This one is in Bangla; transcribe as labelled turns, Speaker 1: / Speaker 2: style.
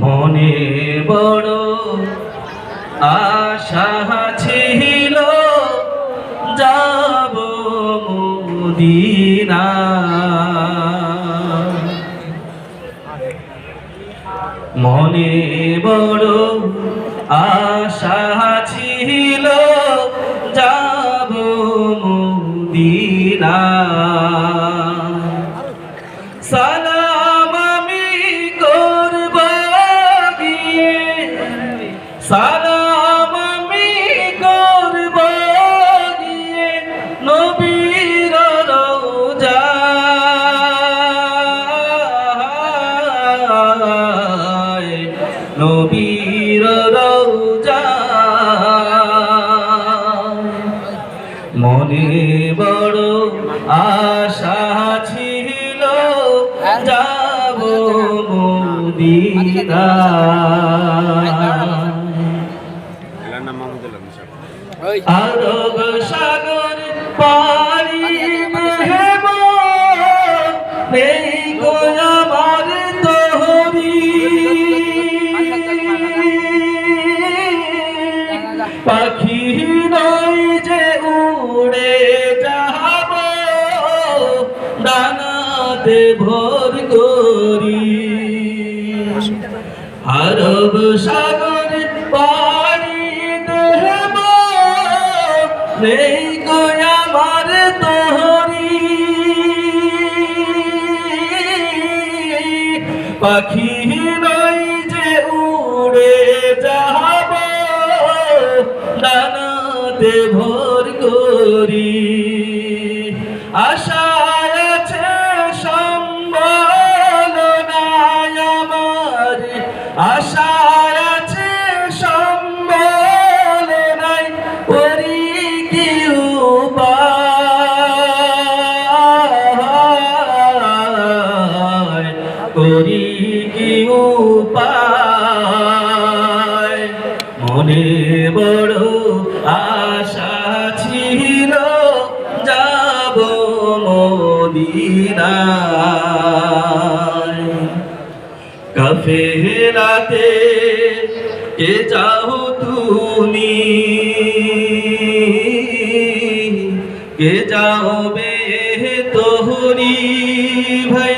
Speaker 1: মনে বড় আশা ছিল যাব মদিনা, মনে বড় আশা ছিল যাব মদিনা। সালাম আমি করব গিয়ে, সালাম আমি করব গিয়ে নবীর রওজায়, নবীর রওজায়। মনে বড় আশা ছিল যাব মদিনা। আরব সাগর পাড়ি দেব নেই গো আমার তহরি, পাখি নয় যে উড়ে যাব ডানাতে ভর করি। আরব সাগর পাড়ি দেব নেই গো আমার তহরি, পাখি নয় যে উড়ে যাব ডানাতে ভর করি। আশা আছে সম্বল নাই আমার, আশা আছে সম্বল নাই, করি কি উপায়, করি কি উপায়। মনে বড় আশা ছিল যাব মদিনায়। কাফেলাতে কে যাও তুমি, কে যাও বে তোহরি ভাই